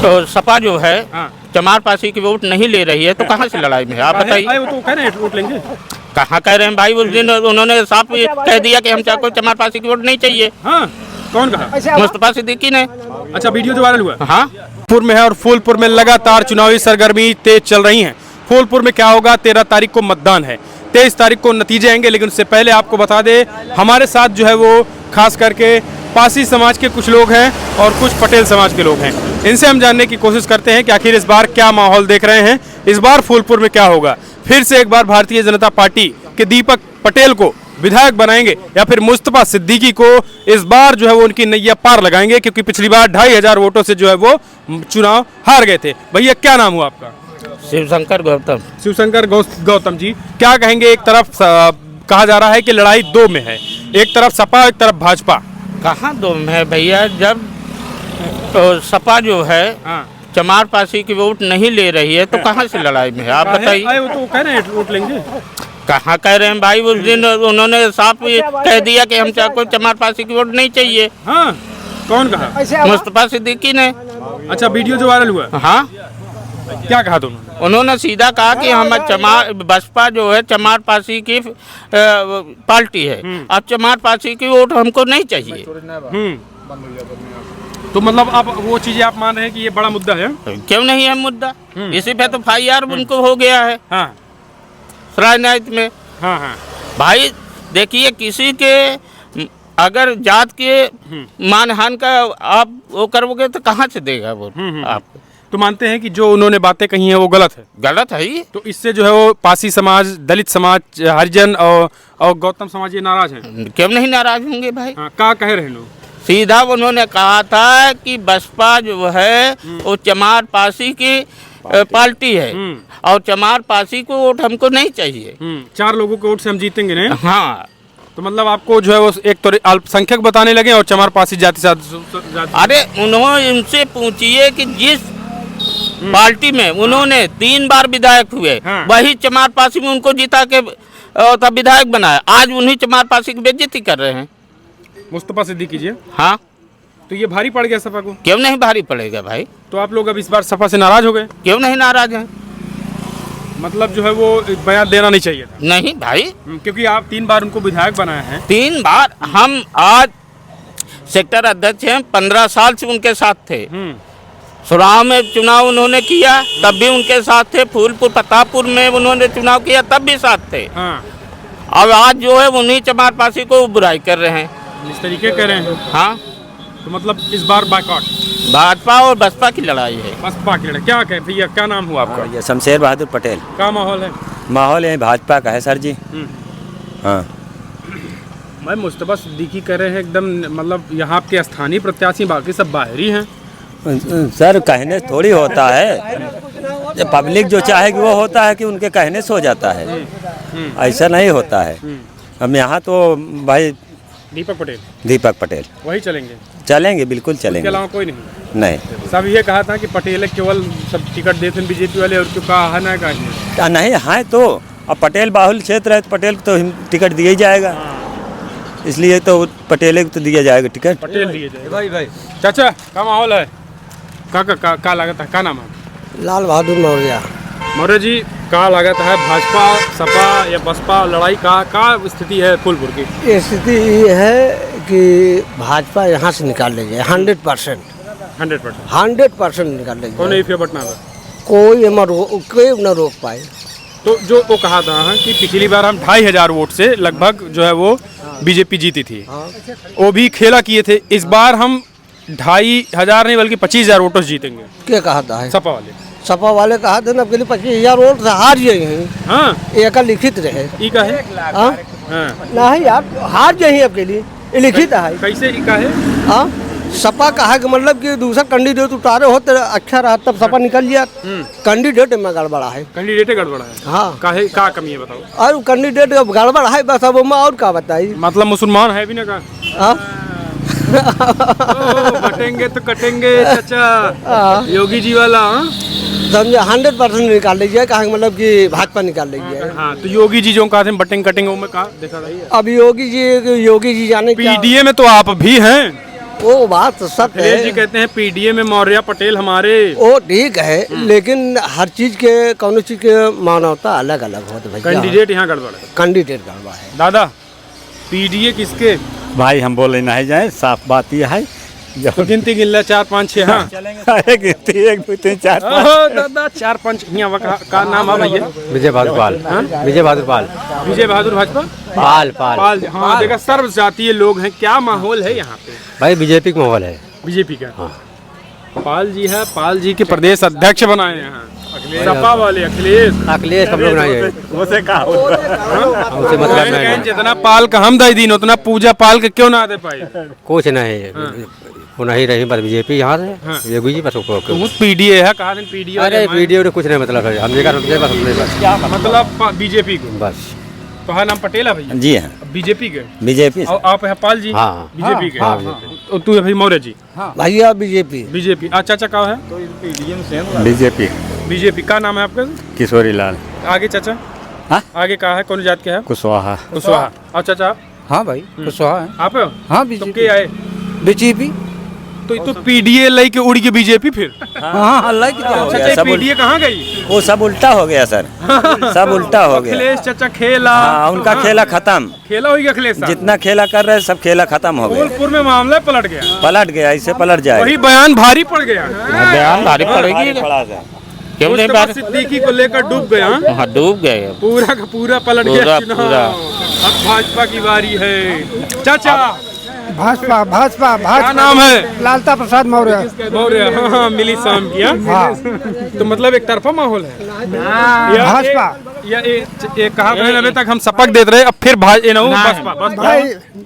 तो सपा जो है चमार पासी की वोट नहीं ले रही है, तो कहाँ से लड़ाई में है आप बताइए। वो तो कह रहे हैं वोट लेंगे। कहाँ कह रहे हैं भाई, उस दिन उन्होंने साफ कह दिया कि हम को चमार पासी की वोट नहीं चाहिए। हाँ, कौन कहा? मुस्तफा सिद्दीकी ने। अच्छा, वीडियो जो वायरल हुआ। हाँ, फूलपुर में है और फूलपुर में लगातार चुनावी सरगर्मी तेज चल रही हैं। फूलपुर में क्या होगा, 13 तारीख को मतदान है, 23 तारीख को नतीजे आएंगे। लेकिन उससे पहले आपको बता दें, हमारे साथ जो है वो खास करके पासी समाज के कुछ लोग हैं और कुछ पटेल समाज के लोग हैं। इनसे हम जानने की कोशिश करते हैं कि आखिर इस बार क्या माहौल देख रहे हैं, इस बार फूलपुर में क्या होगा। फिर से एक बार भारतीय जनता पार्टी के दीपक पटेल को विधायक बनाएंगे या फिर मुस्तफा सिद्दीकी को इस बार जो है वो उनकी नैया पार लगाएंगे, क्योंकि पिछली बार 2500 वोटों से जो है वो चुनाव हार गए थे। भैया, क्या नाम हुआ आपका? शिवशंकर गौतम। शिवशंकर गौतम जी, क्या कहेंगे? एक तरफ कहा जा रहा है कि लड़ाई दो में है, एक तरफ सपा एक तरफ भाजपा। कहाँ दो में है भैया, जब तो सपा जो है चमार पासी की वोट नहीं ले रही है, तो कहाँ से लड़ाई में है आप बताइए। वो तो कह रहे हैं वोट लेंगे। कहाँ कह रहे हैं भाई, उस दिन उन्होंने साफ कह दिया कि हम को चमार पासी की वोट नहीं चाहिए। हाँ, कौन कहा? मुस्तफा सिद्दीकी ने। अच्छा, वीडियो जो वायरल हुआ। हाँ, क्या कहा दोनों? उन्होंने सीधा कहा कि हम बसपा जो है चमार पासी की पार्टी है, अब चमार पासी की वोट हमको नहीं चाहिए। तो मतलब अब वो चीजें आप मान रहे हैं कि ये बड़ा मुद्दा है? क्यों नहीं है मुद्दा, इसी पे तो FIR उनको हो गया है। हाँ, राजनीति में। हाँ हाँ भाई, देखिए किसी के अगर जात के मानहान का आप वो करोगे तो कहाँ से देगा वो आपको। तो मानते हैं कि जो उन्होंने बातें कही हैं वो गलत है? गलत है ही। तो इससे जो है वो पासी समाज, दलित समाज, हरिजन और गौतम समाज ये नाराज हैं? क्यों नहीं नाराज होंगे भाई। हाँ, क्या कह रहे हैं लोग? सीधा उन्होंने कहा था कि बसपा जो है वो चमार पासी की पार्टी है और चमार पासी को वोट हमको नहीं चाहिए। 4 लोगों के वोट से हम जीतेंगे नहीं। हाँ, तो मतलब आपको जो है वो एक तो अल्पसंख्यक बताने लगे और चमार पासी जाति। अरे उन्होंने उनसे पूछिए कि जिस पार्टी में उन्होंने 3 बार विधायक हुए, वही चमार पासी में उनको जिता के तब विधायक बनाया, आज उन्हीं चमार पासी की बेइज्जती कर रहे हैं। मुस्तफा सिद्दीकी जी। हाँ, तो ये भारी पड़ गया सपा को? क्यों नहीं भारी पड़ेगा भाई। तो आप लोग अब इस बार सपा से नाराज हो गए? क्यों नहीं नाराज हैं। मतलब जो है वो बयान देना नहीं चाहिए था? नहीं भाई, क्योंकि आप 3 बार उनको विधायक बनाए हैं। 3 बार। हम आज सेक्टर अध्यक्ष हैं, 15 साल से उनके साथ थे। सुराव में चुनाव उन्होंने किया तब भी उनके साथ थे, फूलपुर प्रतापपुर में उन्होंने चुनाव किया तब भी साथ थे। अब आज जो है उन्हीं चमार पासी को बुराई कर रहे हैं, इस तरीके कह रहे हैं। हाँ, तो मतलब इस बार बाइकआउट भाजपा और बसपा की लड़ाई है। बसपा की लड़ाई। क्या कह भैया, क्या नाम हुआ आपका? ये शमशेर बहादुर पटेल। क्या माहौल है? माहौल है भाजपा का है सर जी। हाँ, मैं मुस्तफा सिद्दीकी कह रहे हैं एकदम, मतलब यहाँ के स्थानीय प्रत्याशी, बाकी सब बाहरी हैं। सर कहने थोड़ी होता है, पब्लिक जो चाहेगी वो होता है कि उनके कहने से हो जाता है, ऐसा नहीं होता है। हम यहाँ तो भाई दीपक पटेल वही चलेंगे, बिल्कुल चलेंगे, इसके अलावा कोई नहीं। सब ये कहा था कि पटेल केवल सब टिकट देते हैं बीजेपी वाले, और क्यों कहा है ना कहा नहीं है। तो अब पटेल बाहुल क्षेत्र है तो पटेल को तो टिकट दिया ही जाएगा, इसलिए तो पटेल को तो दिया जाएगा टिकट। पटेल दिए जाएगा। भाई चाचा, क्या माहौल है? का लागत है? क्या नाम है? लाल बहादुर मौर्य। मौर्य जी, क्या लागत है भाजपा सपा या बसपा लड़ाई का स्थिति है फूलपुर की? ये स्थिति ये है कि भाजपा यहाँ से निकाल लीजिए 100% 100% निकाल लीजिए। कौन नहीं बटना है? कोई न रोक पाए। तो जो वो कहा था कि पिछली बार हम 2500 वोट से लगभग जो है वो बीजेपी जीती थी, वो भी खेला किए थे। इस बार हम 2500 नहीं बल्कि 25000 वोटों से जीतेंगे। क्या कहा था? सपा वाले कहा था ना, 25000 वोट से हार जाए। हाँ, एक लिखित रहे नहीं यार, हार जाए आपके लिए लिखित है। कैसे का है? हाँ, सपा कहा कि मतलब कि दूसरा कैंडिडेट उतारे हो तो अच्छा रहा, तब सपा निकल गया। कैंडिडेट में गड़बड़ा है। हाँ, का कमी है बताओ? और कैंडिडेट गड़बड़ है बस, अब और क्या बताइए। मतलब मुसलमान है भी ना का? बटेंगे तो कटेंगे चाचा, योगी जी वाला। समझे, 100% निकाल लीजिए, कहा मतलब कि भाजपा निकाल लीजिए। हाँ, तो योगी जी जो कहा थे बटेंगे कटेंगे, वो में कहा देखा रही है। अब योगी जी जाने पीडीए में तो आप भी हैं। वो बात तो सत्य अखिलेश जी है, कहते हैं पीडीए में मौर्य पटेल हमारे। वो ठीक है, लेकिन हर चीज के कौन चीज के मानवता अलग अलग होते भैया। कैंडिडेट यहाँ गड़बड़ है। कैंडिडेट गड़बड़ है। दादा पीडीए किसके? भाई हम बोले नहीं जाए, साफ बात यह है। तो गिनती गिन ले 4 5 6 हाँ गिनती 1 2 3 4 ओहो, दादा 4 5 यहाँ का नाम है भैया? विजय बहादुर पाल। विजय बहादुर पाल। विजय बहादुर भाजपा पाल पाल पाल। हाँ देखा, सर्व जातीय लोग हैं। क्या माहौल है यहाँ पे? भाई बीजेपी का माहौल है। बीजेपी का। पाल जी है, पाल जी के प्रदेश अध्यक्ष बनाए हैं सपा वाले अखिलेश। अखिलेश हम लोग नहीं है, उसे कहा उसे मतलब नहीं। जितना पाल का हम दे दिन उतना पूजा पाल के क्यों ना दे पाए? कुछ नहीं, वो नहीं रही बस बीजेपी यहाँ से ये जी बस। पीडीए है, कहा पीडीए। अरे वीडियो ने कुछ नहीं मतलब है, हम बस क्या मतलब बीजेपी को? बस तो हाँ नाम पटेल है भैया? जी हाँ, बीजेपी के। बीजेपी। और आप है पाल जी? हाँ बीजेपी के। हाँ और तू है भाई मौर्य जी? भैया बीजेपी। बीजेपी। अच्छा चाचा कहाँ है? बीजेपी। बीजेपी का नाम है आपका? किशोरी लाल। आगे चाचा? हाँ? आगे कहा है, कौन जात के है? कुशवाहा। कुशवाहा। और चाचा हाँ भाई कुशवाहा है। आप हो? हाँ तुम के आए? बीजेपी। तो पीडीए लाई के उड़ के बीजेपी फिर? हाँ अल्लाह की हो गया, चाचा सब पीडीए कहाँ गई? वो सब उल्टा हो गया सर, सब उल्टा हो गया। अखिलेश चाचा खेला। हाँ, उनका खेला खत्म। खेला हो गया अखिलेश साहब। जितना खेला कर रहे सब खेला खत्म हो गया। फूलपुर में मामला पलट गया। पलट गया, इससे पलट जाए। वही बयान भारी पड़ गया। बयान भारी पड़ेगी। क्यों नहीं मुस्तफा बात? सिद्दीकी को लेकर डूब गया। हाँ डूब गए। पूरा का पूरा पलट गया चुनाव। पूरा। अब भाजपा की बारी है। चाचा भाजपा भाजपा क्या नाम है? लालता प्रसाद मौर्य। मौर्य। हाँ मिली शाम किया। तो मतलब एक तरफा माहौल है। भाजपा। या कहा अभी तक हम शपथ देते रहे, अब फिर बसपा।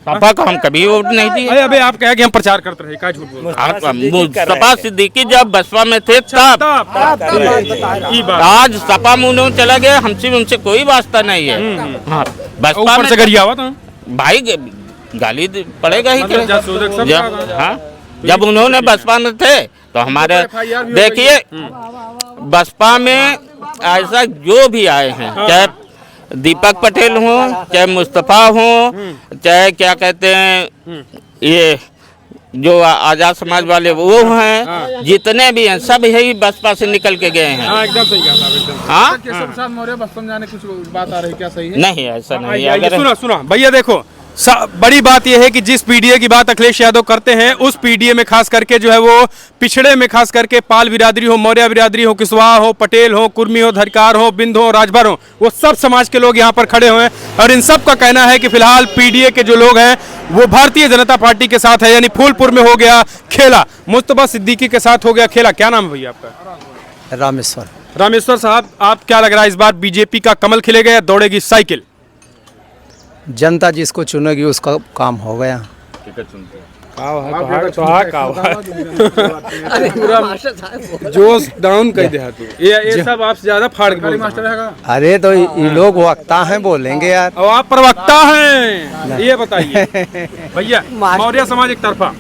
सपा को हम कभी वोट नहीं दिए। अरे अबे आप कहे कि हम प्रचार करते रहे, क्या झूठ बोल सपा सिद्दीकी जब बसपा में थे तब। आज सपा मुंह चला गया, हमसे उनसे कोई वास्ता नहीं है। हाँ बसपा ऊपर से में गरिया हुआ था भाई गाली पड़ेगा ही मतलब जब उन्होंने बसपा में थे तो हमारे देखिए बसपा में ऐसा जो भी आए हैं, चाहे दीपक पटेल हो, चाहे मुस्तफा हो, चाहे क्या कहते हैं ये जो आजाद समाज वाले वो हैं, जितने भी हैं सब यही बसपा से निकल के गए हैं। एकदम सही कहा। हाँ प्रसाद मौर्य बसपा में जाने कुछ बात आ रही क्या सही है? नहीं ऐसा नहीं है। अगर सुना भैया देखो, बड़ी बात यह है कि जिस पीडीए की बात अखिलेश यादव करते हैं उस पीडीए में खास करके जो है वो पिछड़े में खास करके पाल बिरादरी हो, मौर्य बिरादरी हो, कुशवाहा हो, पटेल हो, कुर्मी हो, धरकार हो, बिंद हो, राजभर हो, वो सब समाज के लोग यहाँ पर खड़े हुए हैं। और इन सब का कहना है कि फिलहाल पीडीए के जो लोग हैं वो भारतीय जनता पार्टी के साथ है। यानी फूलपुर में हो गया खेला, मुस्तफा सिद्दीकी के साथ हो गया खेला। क्या नाम है भैया आपका? रामेश्वर। रामेश्वर साहब, आप क्या लग रहा है इस बार बीजेपी का कमल खिलेगा या दौड़ेगी साइकिल? जनता जिसको चुनेगी उसका काम हो गया। जोश डाउन कर दिया तू। ये सब आपसे ज्यादा फाड़ के बोलता। अरे तो ये लोग वक्ता हैं, बोलेंगे यार। और आप प्रवक्ता हैं, ये बताइए भैया। मौर्य समाज एक तरफा।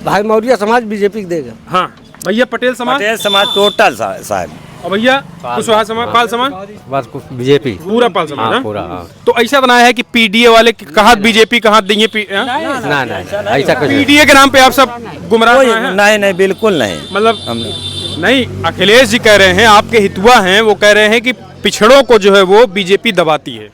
भाई मौर्य समाज बीजेपी देगा। हाँ भैया पटेल समाज। पटेल समाज टोटल साहब। और भैया कुशवाहा समाज, पाल समाज बस बीजेपी पूरा पाल समाज। हाँ? पूरा। तो ऐसा बनाया है कि पीडीए वाले कहा बीजेपी कहा देंगे। ना ऐसा कुछ पीडीए के नाम पे आप सब गुमराह हैं? नहीं बिल्कुल नहीं। मतलब हम नहीं, अखिलेश जी कह रहे हैं, आपके हितुआ हैं, वो कह रहे हैं कि पिछड़ों को जो है वो बीजेपी दबाती है।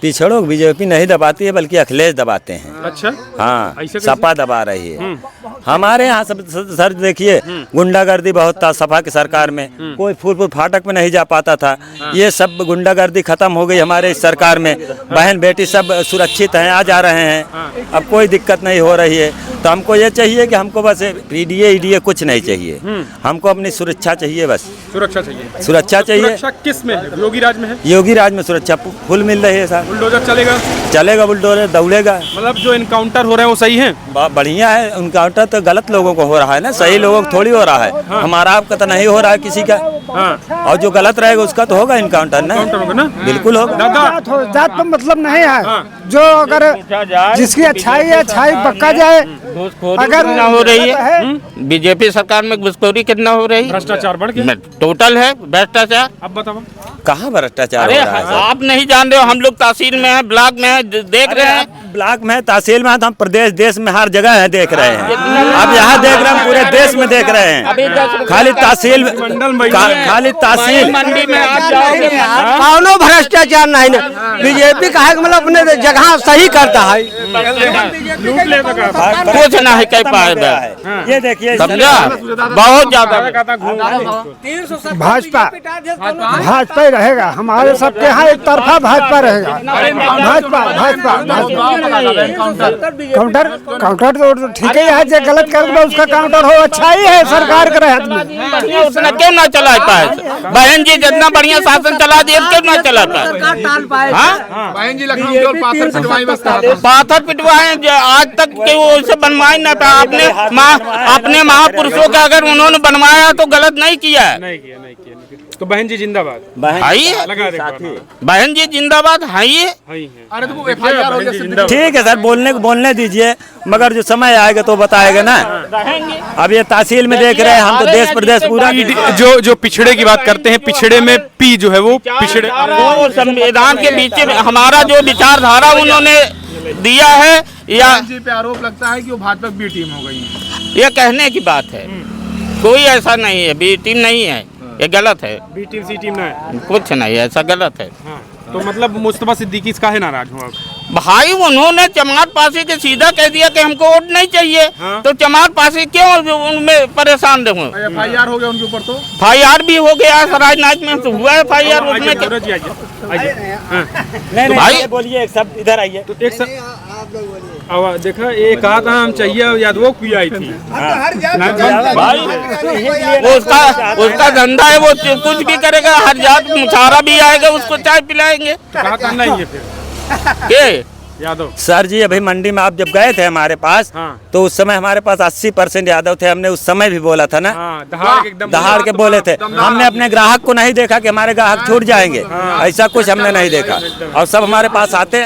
पिछड़ों बीजेपी नहीं दबाती है, बल्कि अखिलेश दबाते हैं। अच्छा हाँ, ऐसे कैसे? सपा दबा रही है। हमारे यहाँ सब सर देखिए, गुंडागर्दी बहुत था सपा की सरकार में। कोई फूलपुर फाटक में नहीं जा पाता था। ये सब गुंडागर्दी खत्म हो गई हमारे इस सरकार में। बहन बेटी सब सुरक्षित हैं, आ जा रहे हैं। अब कोई दिक्कत नहीं हो रही है। तो हमको ये चाहिए कि हमको बस पीडीए कुछ नहीं चाहिए, हमको अपनी सुरक्षा चाहिए। बस सुरक्षा चाहिए। सुरक्षा चाहिए। सुरक्षा किस में है? योगी राज में है। योगी राज में सुरक्षा फुल मिल रही है साहब। बुलडोजर चलेगा बुलडोजर दौड़ेगा। मतलब जो इनकाउंटर हो रहे हैं वो सही है? बढ़िया है। इनकाउंटर तो गलत लोगों को हो रहा है ना, सही लोगों को थोड़ी हो रहा है। हमारा आपका तो नहीं हो रहा है किसी का। और जो गलत रहेगा उसका तो होगा इनकाउंटर ना, बिल्कुल होगा। जात पर मतलब नहीं है, जो अगर जिसकी अच्छाई है अच्छाई पक्का जाए। अगर ना हो रही है बीजेपी सरकार में, घुसखोरी कितना हो रही है, भ्रष्टाचार बढ़ गया, टोटल है भ्रष्टाचार। अब बताओ कहाँ भ्रष्टाचार अरे हो रहा है सर? आप नहीं जान रहे हो, हम लोग तहसील में है, ब्लॉक में है, देख रहे हैं। ब्लॉक में है, तहसील में है, तो हम प्रदेश देश में हर जगह है देख रहे हैं। अब यहाँ देख रहे हैं, पूरे देश में देख रहे हैं। खाली तहसील खाली तहसील मंडी में आप जाओगे कौनो भ्रष्टाचार नहीं ना, बीजेपी का है मतलब अपने जगह सही करता है। कुछ नहीं कह पाएगा, ये देखिए समझा, बहुत ज्यादा। भाजपा भाजपा ही रहेगा, हमारे सबके यहाँ एक तरफा भाजपा रहेगा। भाजपा भाजपा काउंटर काउंटर तो ठीक ही है, जो गलत कर दो उसका काउंटर हो, अच्छा ही है सरकार के रहत में। उसने क्यों ना चला पाए? बहन जी जितना बढ़िया शासन चला दिए, क्यों ना चला पाए? बहन जी लखनऊ पाथर पिटवाए आज तक के वो उसे बनवाए ना पाए। अपने महापुरुषों का अगर उन्होंने बनवाया तो गलत नहीं किया है। नहीं किया। तो बहन जी जिंदाबाद, है लगा दे बहन जी जिंदाबाद है ये। अरे तो FIR हो गया। ठीक है सर, बोलने दीजिए, मगर जो समय आएगा तो बताएगा ना। अब ये तहसील में देख रहे हैं हम, तो देश प्रदेश पूरा जो पिछड़े की बात करते हैं, पिछड़े में पी जो है वो पिछड़े, वो संविधान के बीच में हमारा जो विचारधारा उन्होंने दिया है, या पे आरोप लगता है कि वो भाजपा बी टीम हो गई है। ये कहने की बात है, कोई ऐसा नहीं है, बी टीम नहीं है, ये गलत है। बी टीम सी टीम ना है, कुछ नहीं, ऐसा गलत है। तो मतलब मुस्तफा सिद्दीकी इसका है नाराज हूँ आप? भाई उन्होंने चमार पासी के सीधा कह दिया कि हमको वोट नहीं चाहिए। तो चमार पासी क्यों उनमें परेशान रहूं? FIR हो गया उनके ऊपर, तो FIR भी हो गया, राजनाथ में तो हुआ है FIR उसमें। नहीं भाई बोलिए, एक सब इधर आइए। तो एक अब देखा ये कहा था हम चाहिए यादवों की आई थी भाई उसका धंधा है, वो कुछ भी करेगा, हर जात मुशारा भी आएगा, उसको चाय पिलाएंगे। कहा था नहीं है फिर के यादव सर जी, अभी मंडी में आप जब गए थे हमारे पास, तो उस समय हमारे पास 80% यादव थे। हमने उस समय भी बोला था ना, दहाड़ के बोले थे। हमने अपने ग्राहक को नहीं देखा कि हमारे ग्राहक छूट जाएंगे, ऐसा कुछ हमने नहीं देखा। और सब हमारे पास आते